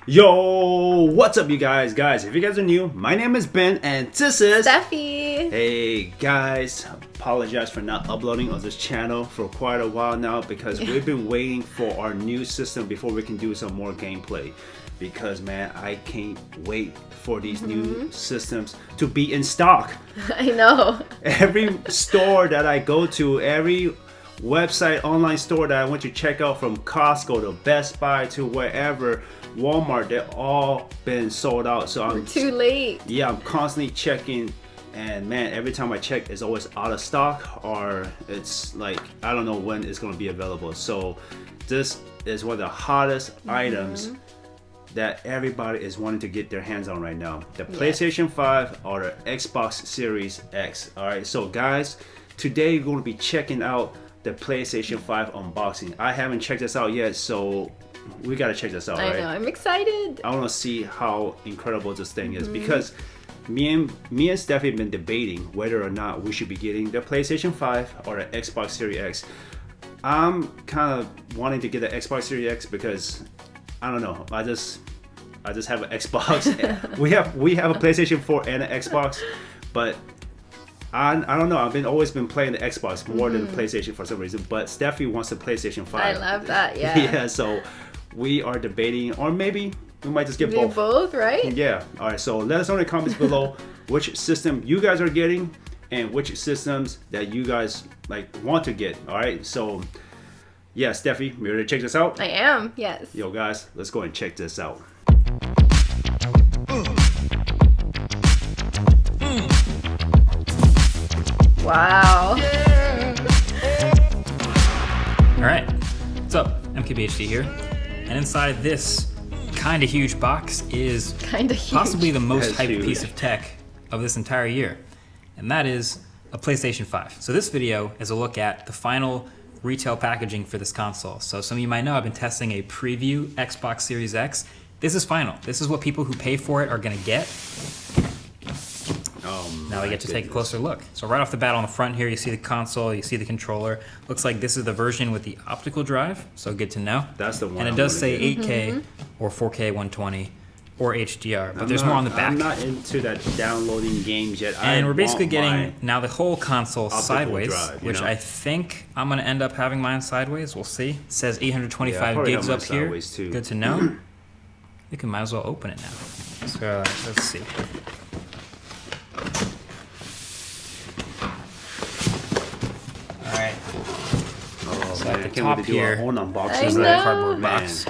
Yo, what's up you guys? If you guys are new, my name is Ben and this is Stephy. Hey guys, apologize for not uploading on this channel for quite a while now because we've been waiting for our new system before we can do some more gameplay. Because man, I can't wait for these new systems to be in stock. I know. Every store that I go to, every website, online store that I went to check out, from Costco to Best Buy to wherever, Walmart, they're all been sold out. So I'm too late. Yeah, I'm constantly checking, and man, every time I check, it's always out of stock, or it's like I don't know when it's going to be available. So this is one of the hottest items that everybody is wanting to get their hands on right now. The PlayStation 5 or the Xbox Series X. All right, so guys, today we're going to be checking out the PlayStation 5 unboxing. I haven't checked this out yet, so we gotta check this out. I know, I'm excited. I want to see how incredible this thing is because me and Stephy have been debating whether or not we should be getting the PlayStation 5 or the Xbox Series X. I'm kind of wanting to get the Xbox Series X because I don't know. I just have an Xbox. we have a PlayStation 4 and an Xbox, but I don't know. I've always been playing the Xbox more than the PlayStation for some reason. But Steffi wants the PlayStation 5. I love that. Yeah. Yeah. So we are debating, or maybe we might just get both. Both, right? Yeah. All right. So let us know in the comments below which system you guys are getting and which systems that you guys like want to get. All right. So yeah, Steffi, you ready to check this out? I am. Yes. Yo, guys, let's go and check this out. Wow. All right, what's up? MKBHD here, and inside this kind of huge box is possibly the most hyped piece of tech of this entire year, and that is a PlayStation 5. So this video is a look at the final retail packaging for this console. So some of you might know I've been testing a preview Xbox Series X. This is final. This is what people who pay for it are gonna get. Now we get to take a closer look. So right off the bat on the front here, you see the console, you see the controller. Looks like this is the version with the optical drive, so good to know. That's the one. And it does say 8K or 4K 120 or HDR, but there's more on the back. I'm not into that downloading games yet. And we're basically getting now the whole console sideways, drive, which I think I'm gonna end up having mine sideways. We'll see. It says 825 gigs up here. Good to know. I think we might as well open it now. So let's see. Alright. Oh, so man, at the top here, unboxing. is that cardboard box.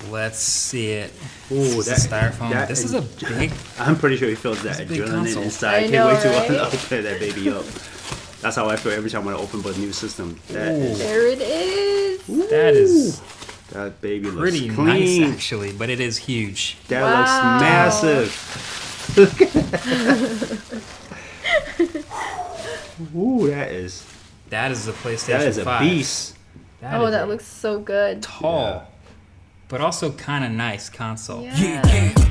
Let's see it. Ooh, that's styrofoam. This is a big. I'm pretty sure he feels that adrenaline inside. I know, Can't wait right? to open that baby up. That's how I feel every time when I open a new system. There it is. Ooh, that is. That baby looks pretty clean. nice, actually, but it is huge. That looks massive. Ooh, that is the PlayStation 5. That is a beast. That looks so good. Tall, but also kind of nice console. Yeah. Fancy.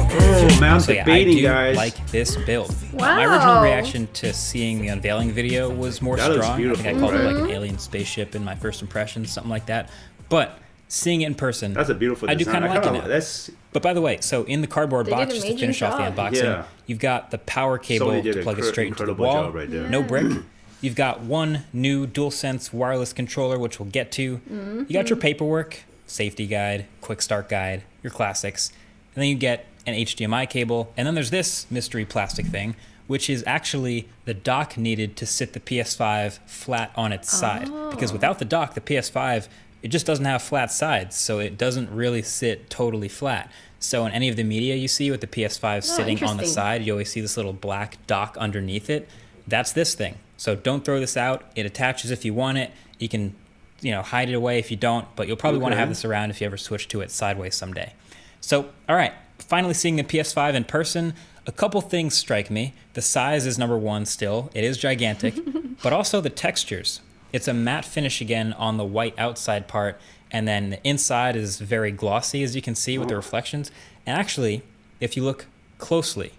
Oh man, I'm debating, guys. I like this build. Wow. My original reaction to seeing the unveiling video was more strong. Beautiful, I think I called it like an alien spaceship in my first impression, something like that. But seeing it in person, that's a beautiful design. I do kind of like it now. But by the way, so in the cardboard box, just to finish off the unboxing, you've got the power cable to plug it straight into the wall. Right there. No brick. You've got one new DualSense wireless controller, which we'll get to. You got your paperwork, safety guide, quick start guide, your classics. And then you get an HDMI cable. And then there's this mystery plastic thing, which is actually the dock needed to sit the PS5 flat on its side. Because without the dock, the PS5, it just doesn't have flat sides. So it doesn't really sit totally flat. So in any of the media you see with the PS5 sitting on the side, you always see this little black dock underneath it. That's this thing. So don't throw this out. It attaches if you want it. You can, hide it away if you don't, but you'll probably want to have this around if you ever switch to it sideways someday. So, all right, finally seeing the PS5 in person, a couple things strike me. The size is number one still. It is gigantic, but also the textures. It's a matte finish again on the white outside part, and then the inside is very glossy, as you can see with the reflections. And actually, if you look closely,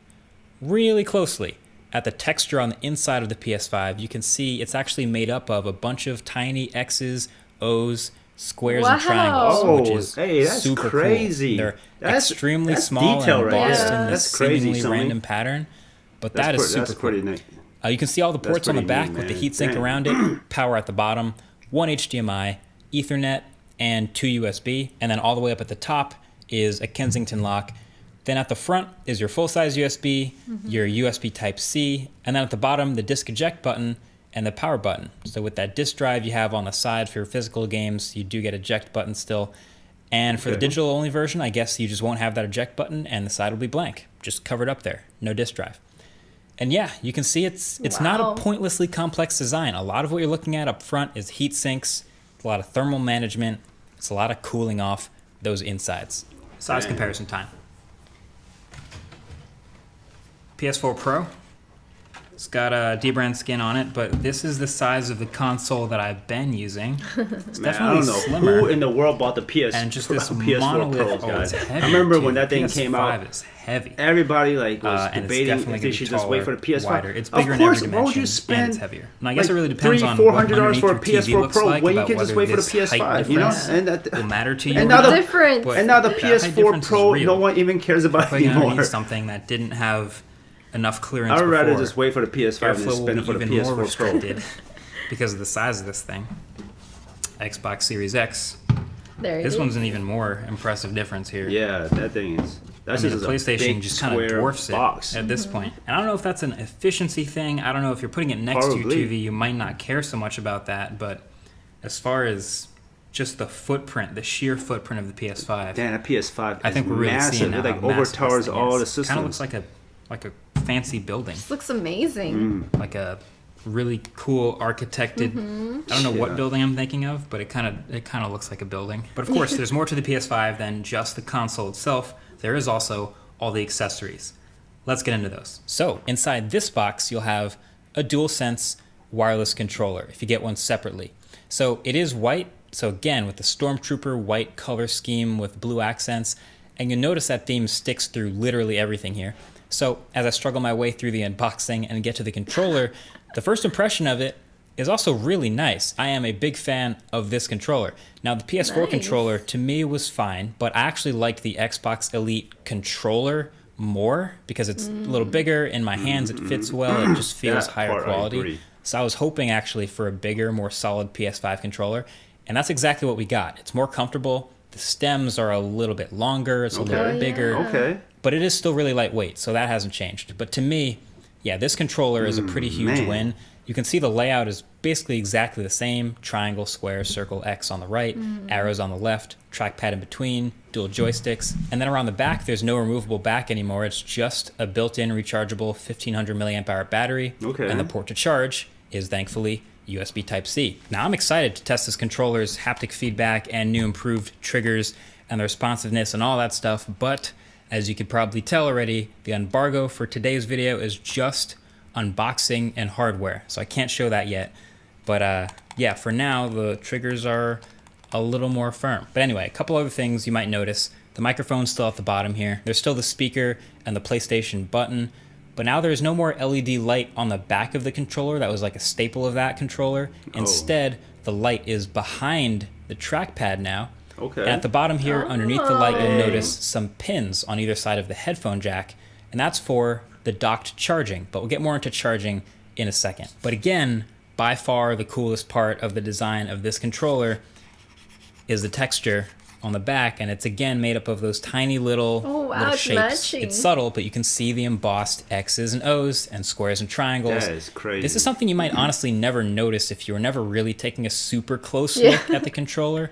really closely, at the texture on the inside of the PS5, you can see it's actually made up of a bunch of tiny X's, O's, squares, and triangles, which is that's super crazy. cool. They're extremely small and embossed in this seemingly random pattern, but that is super cool. Pretty nice. You can see all the ports on the back with the heatsink around it, power at the bottom, one HDMI, Ethernet, and 2 USB, and then all the way up at the top is a Kensington lock. Then at the front is your full-size USB, your USB Type-C, and then at the bottom, the disk eject button and the power button. So with that disk drive you have on the side for your physical games, you do get eject button still. And for the digital-only version, I guess you just won't have that eject button, and the side will be blank, just covered up there, no disk drive. And yeah, you can see it's not a pointlessly complex design. A lot of what you're looking at up front is heat sinks, a lot of thermal management, it's a lot of cooling off those insides. Size comparison time. PS4 Pro. It's got a dbrand skin on it, but this is the size of the console that I've been using. It's definitely slimmer. Who in the world bought the and just this PS4 monolith. Pro, guys? Heavy, I remember dude. when that thing PS5 came out. is heavy. Everybody was debating if they should just wait for the PS5. Wider. It's bigger of course, in every why would you dimension, and spend it's heavier. And I guess it really depends on $300-400 for a what underneath your TV PS4 looks Pro like, when you about can just whether wait for the this height PS5, you know? difference And that will matter to you. and now the difference. And now the PS4 Pro, real. no one even cares about Putting anymore. underneath something that didn't have enough clearance. I would rather before, just wait for the PS5 airflow than spend it for will the be even more PS4 Pro. restricted because of the size of this thing. Xbox Series X. This one's an even more impressive difference here. Yeah, that thing is. That's I mean, the PlayStation just kind of dwarfs box. it at this point. And I don't know if that's an efficiency thing. I don't know if you're putting it next to your TV, you might not care so much about that. But as far as just the footprint, the sheer footprint of the PS5, damn, that PS5 I think we're really massive. seeing now It like how massive overtowers this thing all is. the systems. Kind of looks like a fancy building. This looks amazing. Like a really cool architected. I don't know what building I'm thinking of, but it kind of looks like a building. But of course, there's more to the PS5 than just the console itself. There is also all the accessories. Let's get into those. So inside this box, you'll have a DualSense wireless controller if you get one separately. So it is white. So again, with the Stormtrooper white color scheme with blue accents, and you'll notice that theme sticks through literally everything here. So as I struggle my way through the unboxing and get to the controller, the first impression of it is also really nice. I am a big fan of this controller. Now the PS4 controller to me was fine, but I actually liked the Xbox Elite controller more because it's a little bigger in my hands, it fits well, it just feels higher quality. So I was hoping actually for a bigger, more solid PS5 controller, and that's exactly what we got. It's more comfortable, the stems are a little bit longer, it's a little bigger, but it is still really lightweight, so that hasn't changed. But to me, yeah, this controller is a pretty huge win. You can see the layout is basically exactly the same. Triangle, square, circle, X on the right, arrows on the left, trackpad in between, dual joysticks. And then around the back, there's no removable back anymore. It's just a built-in rechargeable 1500 milliamp hour battery. And the port to charge is thankfully USB Type-C. Now I'm excited to test this controller's haptic feedback and new improved triggers and the responsiveness and all that stuff. But as you could probably tell already, the embargo for today's video is just unboxing and hardware, so I can't show that yet. But yeah, for now the triggers are a little more firm. But anyway, a couple other things you might notice. The microphone's still at the bottom here. There's still the speaker and the PlayStation button, but now there's no more LED light on the back of the controller. That was like a staple of that controller. Instead, the light is behind the trackpad now. And at the bottom here, underneath the light, you'll notice some pins on either side of the headphone jack, and that's for the docked charging, but we'll get more into charging in a second. But again, by far the coolest part of the design of this controller is the texture on the back, and it's again made up of those tiny little shapes. Matching. It's subtle, but you can see the embossed X's and O's and squares and triangles. That is crazy. This is something you might honestly never notice if you were never really taking a super close look at the controller,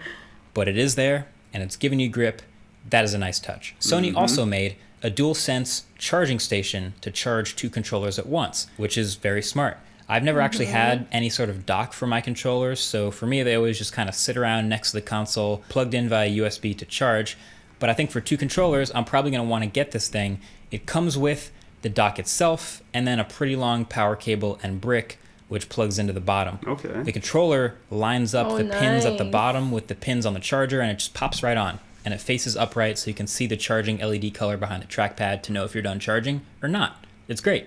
but it is there, and it's giving you grip. That is a nice touch. Sony also made a DualSense charging station to charge two controllers at once, which is very smart. I've never actually had any sort of dock for my controllers, so for me they always just kind of sit around next to the console, plugged in via USB to charge. But I think for two controllers, I'm probably going to want to get this thing. It comes with the dock itself, and then a pretty long power cable and brick which plugs into the bottom. Okay. The controller lines up the pins at the nice. bottom with the pins on the charger, and it just pops right on. And it faces upright so you can see the charging LED color behind the trackpad to know if you're done charging or not. It's great.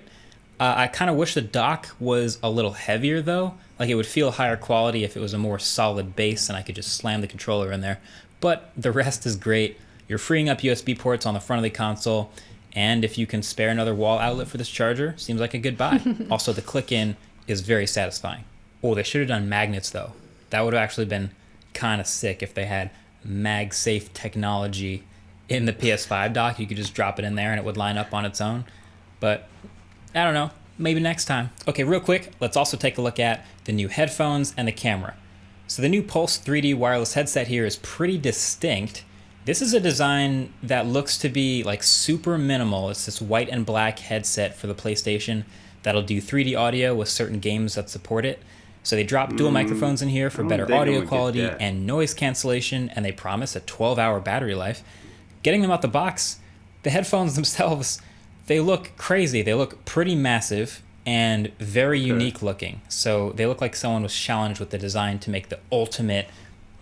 I kind of wish the dock was a little heavier though. Like it would feel higher quality if it was a more solid base and I could just slam the controller in there. But the rest is great. You're freeing up USB ports on the front of the console. And if you can spare another wall outlet for this charger, seems like a good buy. Also, the click-in is very satisfying. Oh, they should have done magnets though. That would have actually been kind of sick if they had MagSafe technology in the PS5 dock. You could just drop it in there and it would line up on its own. But I don't know, maybe next time. Okay, real quick, let's also take a look at the new headphones and the camera. So the new Pulse 3D wireless headset here is pretty distinct. This is a design that looks to be like super minimal. It's this white and black headset for the PlayStation that'll do 3D audio with certain games that support it. So they drop dual microphones in here for better audio quality and noise cancellation, and they promise a 12-hour battery life. Getting them out the box, the headphones themselves, they look crazy. They look pretty massive and very unique looking. So they look like someone was challenged with the design to make the ultimate,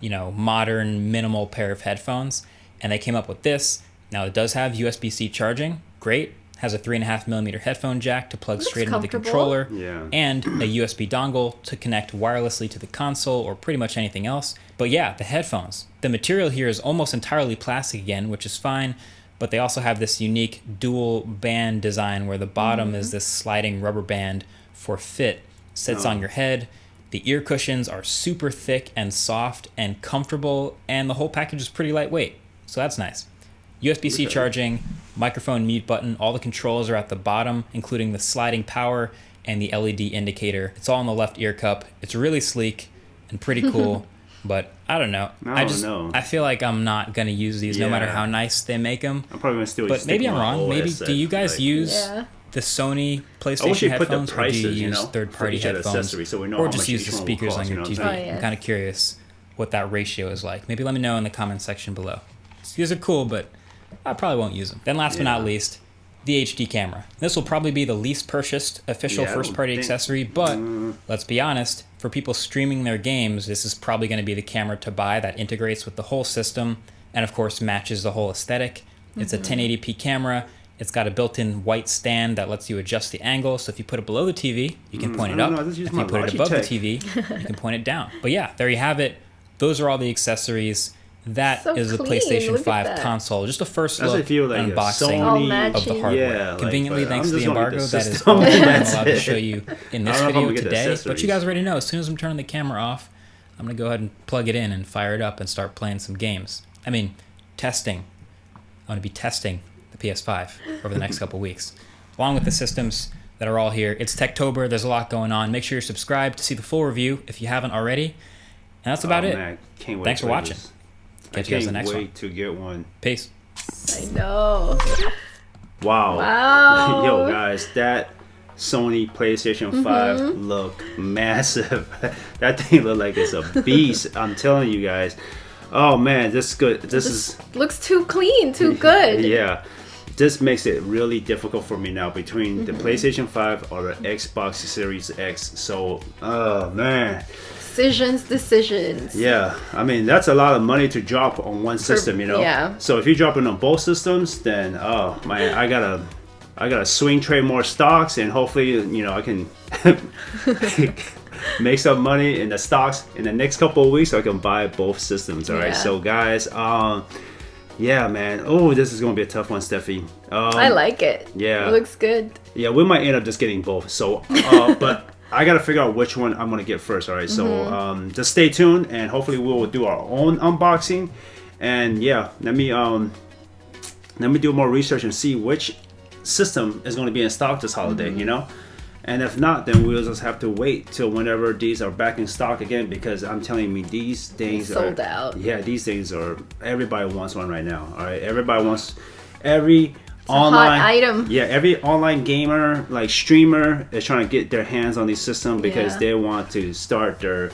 modern, minimal pair of headphones. And they came up with this. Now it does have USB-C charging. Great. Has a 3.5mm headphone jack to plug straight into the controller. Yeah. And a USB dongle to connect wirelessly to the console or pretty much anything else. But yeah, the headphones. The material here is almost entirely plastic again, which is fine. But they also have this unique dual band design where the bottom is this sliding rubber band for fit. Sits on your head. The ear cushions are super thick and soft and comfortable, and the whole package is pretty lightweight. So that's nice. USB-C charging, microphone mute button, all the controls are at the bottom, including the sliding power and the LED indicator. It's all in the left ear cup. It's really sleek and pretty cool. But I don't know. I feel like I'm not going to use these no matter how nice they make them. I'm probably going to still But maybe I'm wrong. Maybe do you guys use the Sony PlayStation headphones, or do you use third-party headphones, so we know or just use the speakers on your TV? I'm kind of curious what that ratio is like. Maybe let me know in the comment section below. These are cool, but I probably won't use them. Then last but not least, the HD camera. This will probably be the least purchased official first-party accessory, but let's be honest, for people streaming their games, this is probably going to be the camera to buy that integrates with the whole system and of course matches the whole aesthetic. It's a 1080p camera. It's got a built-in white stand that lets you adjust the angle, so if you put it below the TV, you can point it up. If you put it above the TV, you can point it down. But yeah, there you have it. Those are all the accessories. That is the PlayStation 5 console. Just a first look and unboxing of the hardware. Yeah, conveniently, thanks to the embargo, that is all I'm allowed to show you in this video today. But you guys already know, as soon as I'm turning the camera off, I'm going to go ahead and plug it in and fire it up and start playing some games. I mean, testing. I'm going to be testing the PS5 over the next couple weeks, along with the systems that are all here. It's Techtober. There's a lot going on. Make sure you're subscribed to see the full review if you haven't already. And that's about it. Man, can't wait. Thanks for watching. Catch you guys in the next one. I can't wait to get one. Peace. I know. Wow. Yo, guys, that Sony PlayStation 5 look massive. That thing look like it's a beast. I'm telling you guys. Oh man, this is good. This looks too clean, too good. Yeah. This makes it really difficult for me now between the PlayStation 5 or the Xbox Series X. So, oh man. Decisions. Yeah, I mean that's a lot of money to drop on one system, Yeah. So if you're dropping on both systems, then oh man, I gotta swing trade more stocks, and hopefully I can make some money in the stocks in the next couple of weeks so I can buy both systems. All right. So guys, yeah, man. Oh, this is gonna be a tough one, Steffi. I like it. Yeah, it looks good. Yeah, we might end up just getting both. So, but I gotta figure out which one I'm gonna get first. All right, so just stay tuned, and hopefully we will do our own unboxing. And yeah, let me do more research and see which system is gonna be in stock this holiday. And if not, then we'll just have to wait till whenever these are back in stock again, because I'm telling you, these things sold out. Yeah, these things are. Everybody wants one right now. All right, everybody wants it's a online hot item. Yeah, every online gamer, like streamer, is trying to get their hands on these systems because they want to start their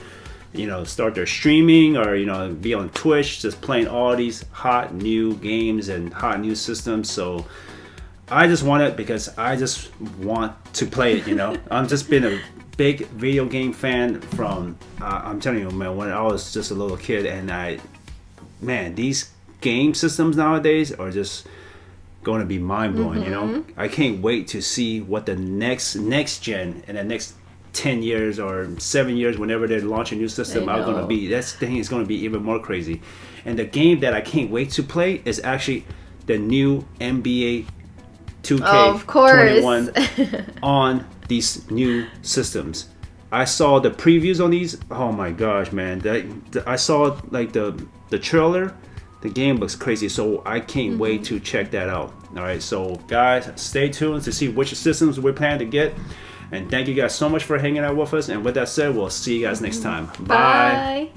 streaming or be on Twitch, just playing all these hot new games and hot new systems. So I just want it because I just want to play it. I'm just been a big video game fan from I'm telling you, man, when I was just a little kid, and man, these game systems nowadays are just going to be mind-blowing. You know, I can't wait to see what the next gen in the next 10 years or 7 years, whenever they launch a new system, are going to be. That thing is going to be even more crazy. And the game that I can't wait to play is actually the new NBA 2K21 on these new systems. I saw the previews on these. Oh my gosh, man! I saw like the trailer. The game looks crazy, so I can't wait to check that out. All right, so guys, stay tuned to see which systems we're planning to get. And thank you guys so much for hanging out with us. And with that said, we'll see you guys next time. Bye.